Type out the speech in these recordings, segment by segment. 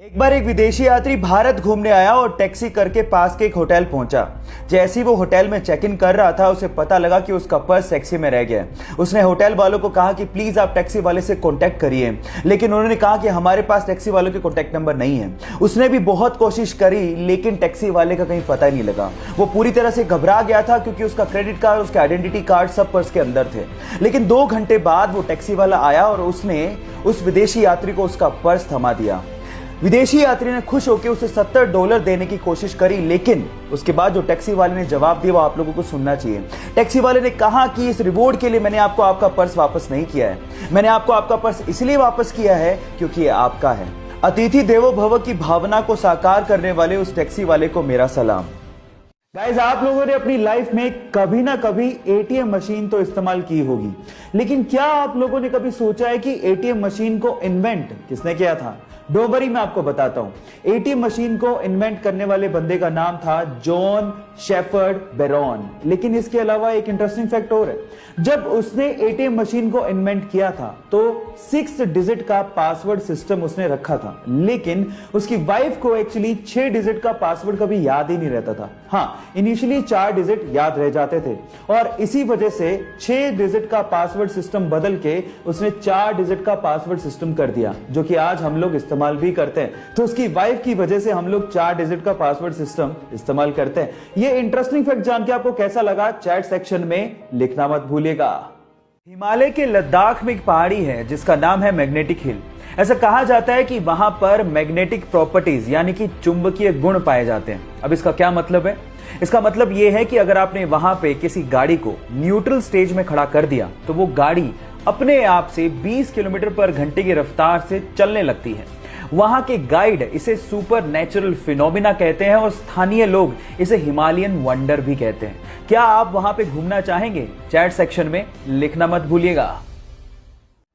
एक बार एक विदेशी यात्री भारत घूमने आया और टैक्सी करके पास के एक होटल पहुंचा। जैसे ही वो होटल में चेक इन कर रहा था, उसे पता लगा कि उसका पर्स टैक्सी में रह गया। उसने होटल वालों को कहा कि प्लीज आप टैक्सी वाले से कांटेक्ट करिए, लेकिन उन्होंने कहा कि हमारे पास टैक्सी वालों के कांटेक्ट नंबर नहीं है। उसने भी बहुत कोशिश करी, लेकिन टैक्सी वाले का कहीं पता ही नहीं लगा। वो पूरी तरह से घबरा गया था, क्योंकि उसका क्रेडिट कार्ड, उसके आइडेंटिटी कार्ड सब पर्स के अंदर थे। लेकिन 2 घंटे बाद वो टैक्सी वाला आया और उसने उस विदेशी यात्री को उसका पर्स थमा दिया। विदेशी यात्री ने खुश होकर उसे $70 देने की कोशिश करी, लेकिन उसके बाद जो टैक्सी वाले ने जवाब दिया वो आप लोगों को सुनना चाहिए। टैक्सी वाले ने कहा कि इस रिवॉर्ड के लिए मैंने आपको आपका पर्स वापस नहीं किया है, मैंने आपको आपका पर्स इसलिए वापस किया है क्योंकि ये आपका है। अतिथि देवो भव की भावना को साकार करने वाले उस टैक्सी वाले को मेरा सलाम। गाइस, आप लोगों ने अपनी लाइफ में कभी ना कभी एटीएम मशीन तो इस्तेमाल की होगी, लेकिन क्या आप लोगों ने कभी सोचा है कि एटीएम मशीन को इन्वेंट किसने किया था? डोंट वरी, मैं आपको बताता हूं। एटीएम मशीन को इन्वेंट करने वाले बंदे का नाम था जॉन शेफर्ड बेरॉन। लेकिन इसके अलावा एक इंटरेस्टिंग फैक्ट और है। जब उसने एटीएम मशीन को इन्वेंट किया था तो 6 डिजिट का पासवर्ड सिस्टम उसने रखा था, लेकिन उसकी वाइफ को एक्चुअली 6 डिजिट का पासवर्ड कभी याद ही नहीं रहता था। हाँ, इनिशियली 4 डिजिट याद रह जाते थे, और इसी वजह से 6 डिजिट का पासवर्ड सिस्टम बदल के उसने 4 डिजिट का पासवर्ड सिस्टम कर दिया, जो कि आज हम लोग इस्तेमाल भी करते हैं। तो उसकी वाइफ की वजह से हम लोग 4 डिजिट का पासवर्ड सिस्टम इस्तेमाल करते हैं। ये इंटरेस्टिंग फैक्ट जान के आपको कैसा लगा, चैट सेक्शन में लिखना मत भूलिएगा। हिमालय के लद्दाख में एक पहाड़ी है जिसका नाम है मैग्नेटिक हिल। ऐसा कहा जाता है कि वहां पर मैग्नेटिक प्रॉपर्टीज यानी कि चुंबकीय गुण पाए जाते हैं। अब इसका क्या मतलब है? इसका मतलब यह है कि अगर आपने वहां पे किसी गाड़ी को न्यूट्रल स्टेज में खड़ा कर दिया तो वो गाड़ी अपने आप से 20 किलोमीटर पर घंटे की रफ्तार से चलने लगती है। वहां के गाइड इसे सुपर नेचुरल फिनोमिना कहते हैं और स्थानीय लोग इसे हिमालयन वंडर भी कहते हैं। क्या आप वहां पे घूमना चाहेंगे? चैट सेक्शन में लिखना मत भूलिएगा।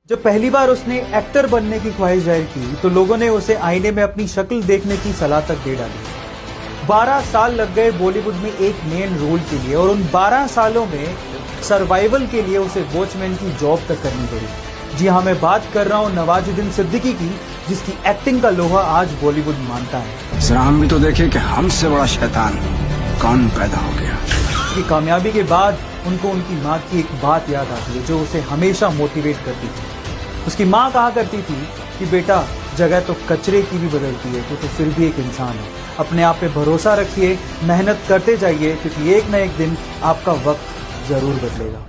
जब पहली बार उसने एक्टर बनने की ख्वाहिश जाहिर की तो लोगों ने उसे आईने में अपनी शक्ल देखने की सलाह तक दे डाली। 12 साल लग गए बॉलीवुड में एक मेन रोल के लिए, और उन 12 सालों में सर्वाइवल के लिए उसे वॉचमैन की जॉब तक करनी पड़ी। जी हाँ, मैं बात कर रहा हूँ नवाजुद्दीन सिद्दीकी की, जिसकी एक्टिंग का लोहा आज बॉलीवुड मानता है। जरा हम भी तो देखें कि हमसे बड़ा शैतान कौन पैदा हो गया। की कामयाबी के बाद उनको उनकी माँ की एक बात याद आती है जो उसे हमेशा मोटिवेट करती थी। उसकी माँ कहा करती थी कि बेटा, जगह तो कचरे की भी बदलती है, तो फिर भी एक इंसान है। अपने आप पे भरोसा रखिए, मेहनत करते जाइए, क्योंकि एक न एक दिन आपका वक्त जरूर बदलेगा।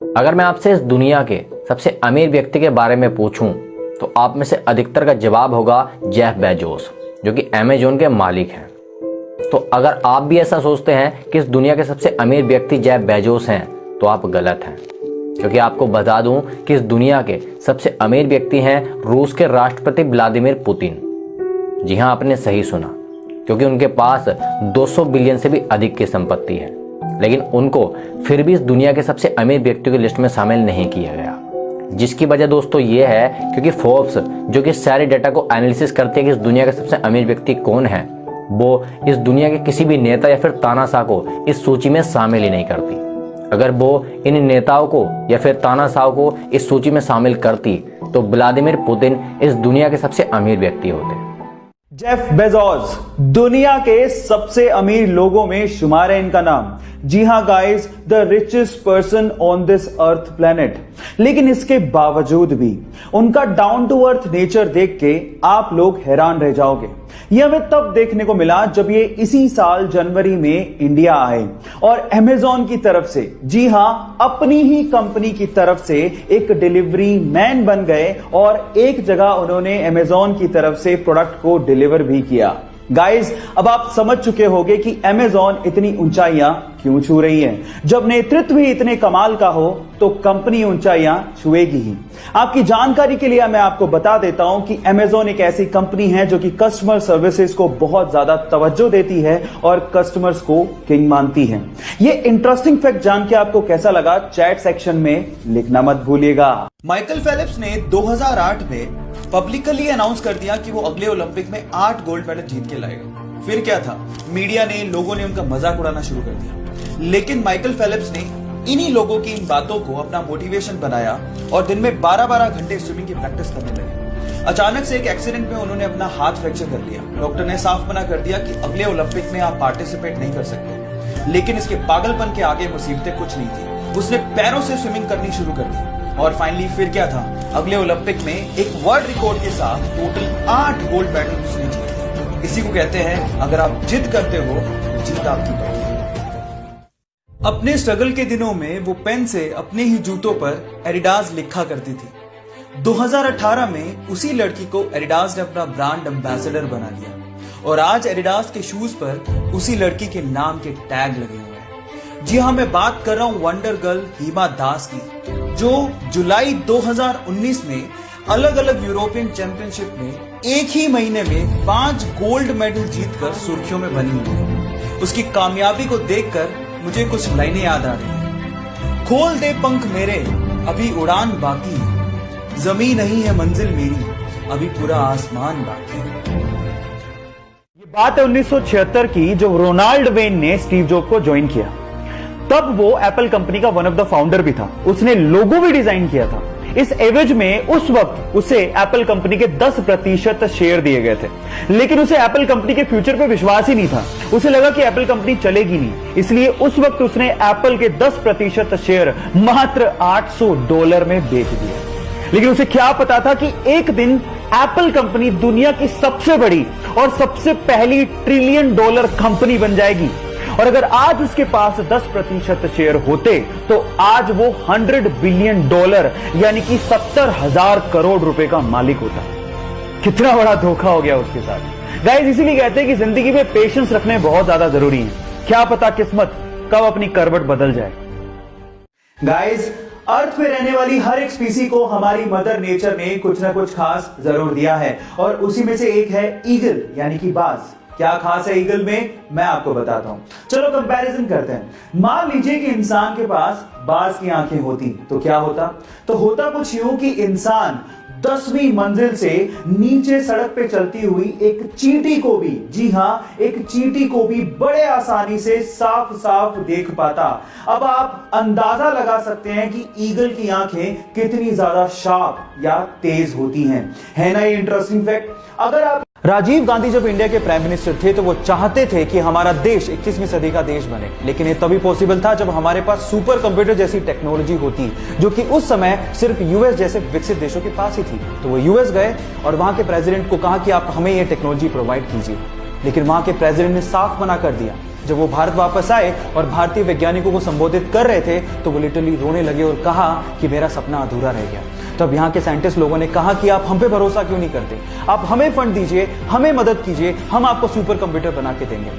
अगर मैं आपसे इस दुनिया के सबसे अमीर व्यक्ति के बारे में पूछूं तो आप में से अधिकतर का जवाब होगा जेफ बेजोस, जो कि अमेज़न के मालिक हैं। तो अगर आप भी ऐसा सोचते हैं कि इस दुनिया के सबसे अमीर व्यक्ति जेफ बेजोस हैं तो आप गलत हैं, क्योंकि आपको बता दूं कि इस दुनिया के सबसे अमीर व्यक्ति हैं रूस के राष्ट्रपति व्लादिमीर पुतिन। जी हाँ, आपने सही सुना, क्योंकि उनके पास 200 बिलियन से भी अधिक की संपत्ति है, लेकिन उनको फिर भी इस दुनिया के सबसे अमीर व्यक्तियों की लिस्ट में शामिल नहीं किया गया। जिसकी वजह दोस्तों ये है क्योंकि फोर्ब्स, जो कि सारे डेटा को एनालिसिस करती है कि इस दुनिया के सबसे अमीर व्यक्ति कौन है, वो इस दुनिया के किसी भी नेता या फिर तानाशाह को इस सूची में शामिल ही नहीं करती। अगर वो इन नेताओं को या फिर तानाशाह को इस सूची में शामिल करती तो व्लादिमीर पुतिन इस दुनिया के सबसे अमीर व्यक्ति होते। जेफ बेजोस दुनिया के सबसे अमीर लोगों में शुमार है इनका नाम। जी हां guys, the richest person on this earth planet. लेकिन इसके बावजूद भी उनका डाउन टू अर्थ नेचर देख के आप लोग हैरान रह जाओगे। ये हमें तब देखने को मिला जब ये इसी साल जनवरी में इंडिया आए और अमेज़न की तरफ से, जी हां, अपनी ही कंपनी की तरफ से एक डिलीवरी मैन बन गए और एक जगह उन्होंने अमेज़न की तरफ से प्रोडक्ट को डिलीवर भी किया। गाइस, अब आप समझ चुके होंगे कि अमेज़न इतनी ऊंचाइयां क्यों छू रही है। जब नेतृत्व ही इतने कमाल का हो तो कंपनी ऊंचाइयां छुएगी ही। आपकी जानकारी के लिए मैं आपको बता देता हूं कि अमेज़न एक ऐसी कंपनी है जो कि कस्टमर सर्विसेज को बहुत ज्यादा तवज्जो देती है और कस्टमर्स को किंग मानती है। ये इंटरेस्टिंग फैक्ट जान के आपको कैसा लगा, चैट सेक्शन में लिखना मत भूलिएगा। माइकल फेलिप्स ने 2008 में पब्लिकली अनाउंस कर दिया कि वो अगले ओलंपिक में 8 गोल्ड मेडल जीत के लाएगा। फिर क्या था, मीडिया ने, लोगों ने उनका मजाक उड़ाना शुरू कर दिया। लेकिन माइकल फेलिप्स ने इन्हीं लोगों की इन बातों को अपना मोटिवेशन बनाया और दिन में 12-12 घंटे स्विमिंग की प्रैक्टिस करने लगे। अचानक से एक एक्सीडेंट में उन्होंने अपना हाथ फ्रैक्चर कर लिया। डॉक्टर ने साफ मना कर दिया कि अगले ओलंपिक में आप पार्टिसिपेट नहीं कर सकते, लेकिन इसके पागलपन के आगे मुसीबतें कुछ नहीं थी। उसने पैरों से स्विमिंग करनी शुरू कर दी और फाइनली फिर क्या था, अगले ओलंपिक में एक वर्ल्ड रिकॉर्ड के साथ टोटल 8 गोल्ड मेडल उसने जीते। इसी को कहते हैं अगर आप जिद करते हो तो जीत आपकी पड़ती है। अपने स्ट्रगल के दिनों में वो पेन से अपने ही जूतों पर एडिडास लिखा करती थी। 2018 में उसी लड़की को एडिडास ने अपना ब्रांड एम्बेसडर बना लिया और आज एडिडास के शूज पर उसी लड़की के नाम के टैग लगे हुए हैं। जी हां, मैं बात कर रहा हूं वंडर गर्ल हिमा दास की, जो जुलाई 2019 में अलग अलग यूरोपियन चैंपियनशिप में एक ही महीने में 5 गोल्ड मेडल जीतकर सुर्खियों में बनी हुई है। उसकी कामयाबी को देखकर मुझे कुछ लाइनें याद आ रही हैं। खोल दे पंख मेरे, अभी उड़ान बाकी है, जमीन नहीं है मंजिल मेरी, अभी पूरा आसमान बाकी है। ये बात है 1976 की, जब रोनाल्ड वेन ने स्टीव जॉब को ज्वाइन किया। तब वो एप्पल कंपनी का वन ऑफ द फाउंडर भी था। उसने लोगो भी डिजाइन किया था। इस एवज में उस वक्त उसे एप्पल कंपनी के 10% शेयर दिए गए थे, लेकिन उसे एप्पल कंपनी के फ्यूचर पे विश्वास ही नहीं था। उसे लगा कि एप्पल कंपनी चलेगी नहीं, इसलिए उस वक्त उसने एप्पल के 10% शेयर मात्र $800 में बेच दिए। लेकिन उसे क्या पता था कि एक दिन एप्पल कंपनी दुनिया की सबसे बड़ी और सबसे पहली $1 ट्रिलियन कंपनी बन जाएगी। और अगर आज उसके पास 10% शेयर होते तो आज वो $100 बिलियन यानी कि 70,000 करोड़ रुपए का मालिक होता। कितना बड़ा धोखा हो गया उसके साथ। गाइस, इसीलिए कहते हैं कि जिंदगी में पेशेंस रखने बहुत ज्यादा जरूरी है। क्या पता किस्मत कब अपनी करवट बदल जाए। गाइस, अर्थ पे रहने वाली हर एक स्पीसी को हमारी मदर नेचर ने कुछ ना कुछ खास जरूर दिया है और उसी में से एक है ईगल यानी कि बाज। क्या खास है ईगल में, मैं आपको बताता हूं। चलो कंपैरिजन करते हैं। मान लीजिए कि इंसान के पास बाज की आंखें होती तो क्या होता? तो होता कुछ यूं कि इंसान 10वीं मंजिल से नीचे सड़क पे चलती हुई एक चींटी को भी, जी हां, एक चींटी को भी बड़े आसानी से साफ साफ देख पाता। अब आप अंदाजा लगा सकते हैं कि ईगल की आंखें कितनी ज्यादा शार्प या तेज होती हैं। है ना ये इंटरेस्टिंग फैक्ट? अगर आप राजीव गांधी जब इंडिया के प्राइम मिनिस्टर थे तो वो चाहते थे कि हमारा देश 21वीं सदी का देश बने, लेकिन ये तभी पॉसिबल था जब हमारे पास सुपर कंप्यूटर जैसी टेक्नोलॉजी होती, जो कि उस समय सिर्फ यूएस जैसे विकसित देशों के पास ही थी। तो वो यूएस गए और वहां के प्रेसिडेंट को कहा कि आप हमें ये टेक्नोलॉजी प्रोवाइड कीजिए, लेकिन वहां के प्रेसिडेंट ने साफ मना कर दिया। जब वो भारत वापस आए और भारतीय वैज्ञानिकों को संबोधित कर रहे थे तो वो लिटरली रोने लगे और कहा कि मेरा सपना अधूरा रह गया। तब यहाँ के साइंटिस्ट लोगों ने कहा कि आप हम पे भरोसा क्यों नहीं करते, आप हमें फंड दीजिए, हमें मदद कीजिए, हम आपको सुपर कंप्यूटर बना के देंगे।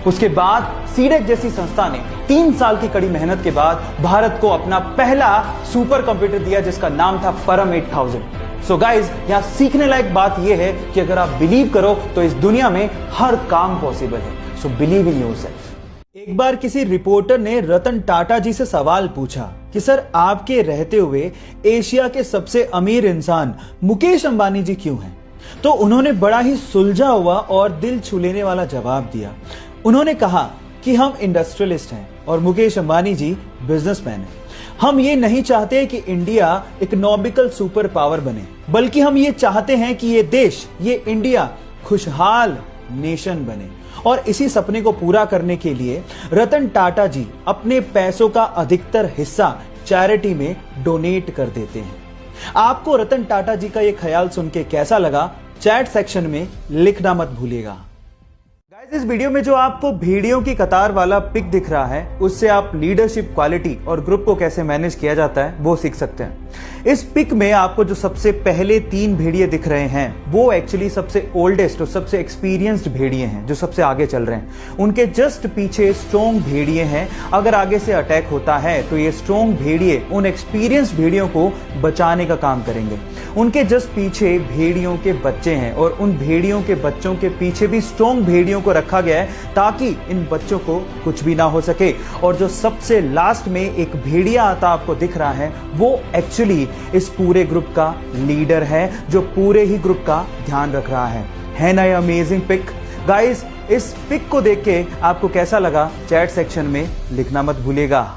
उसके बाद सीडेक जैसी संस्था ने 3 साल की कड़ी मेहनत के बाद भारत को अपना पहला सुपर कंप्यूटर दिया, जिसका नाम था परम 8000। सो गाइज, यहाँ सीखने लायक बात यह है कि अगर आप बिलीव करो तो इस दुनिया में हर काम पॉसिबल है। So believe in yourself. एक बार किसी रिपोर्टर ने रतन टाटा जी से सवाल पूछा कि सर, आपके रहते हुए एशिया के सबसे अमीर इंसान मुकेश अंबानी जी क्यों हैं? तो उन्होंने बड़ा ही सुलझा हुआ और दिल छू लेने वाला जवाब दिया। उन्होंने कहा कि हम इंडस्ट्रियलिस्ट हैं और मुकेश अंबानी जी बिजनेसमैन हैं। हम ये नहीं चाहते कि इंडिया इकोनॉमिकल सुपर पावर बने, बल्कि हम ये चाहते हैं कि ये देश, ये इंडिया खुशहाल नेशन बने। और इसी सपने को पूरा करने के लिए रतन टाटा जी अपने पैसों का अधिकतर हिस्सा चैरिटी में डोनेट कर देते हैं। आपको रतन टाटा जी का यह ख्याल सुन के कैसा लगा, चैट सेक्शन में लिखना मत भूलिएगा। गाइस, इस वीडियो में जो आपको भेड़ियों की कतार वाला पिक दिख रहा है, उससे आप लीडरशिप क्वालिटी और ग्रुप को कैसे मैनेज किया जाता है वो सीख सकते हैं। इस पिक में आपको जो सबसे पहले 3 भेड़िए दिख रहे हैं वो एक्चुअली सबसे ओल्डेस्ट और सबसे एक्सपीरियंस्ड भेड़िए हैं जो सबसे आगे चल रहे हैं। उनके जस्ट पीछे स्ट्रॉन्ग भेड़िए हैं। अगर आगे से अटैक होता है तो ये स्ट्रॉन्ग भेड़िए उन एक्सपीरियंस्ड भेड़ियों को बचाने का काम करेंगे। उनके जस्ट पीछे भेड़ियों के बच्चे हैं और उन भेड़ियों के बच्चों के पीछे भी स्ट्रॉन्ग भेड़ियों को रखा गया है ताकि इन बच्चों को कुछ भी ना हो सके। और जो सबसे लास्ट में एक भेड़िया आता आपको दिख रहा है वो एक्चुअली इस पूरे ग्रुप का लीडर है, जो पूरे ही ग्रुप का ध्यान रख रहा है ना ये अमेजिंग पिक? गाइस, इस पिक को देख के आपको कैसा लगा चैट सेक्शन में लिखना मत भूलिएगा।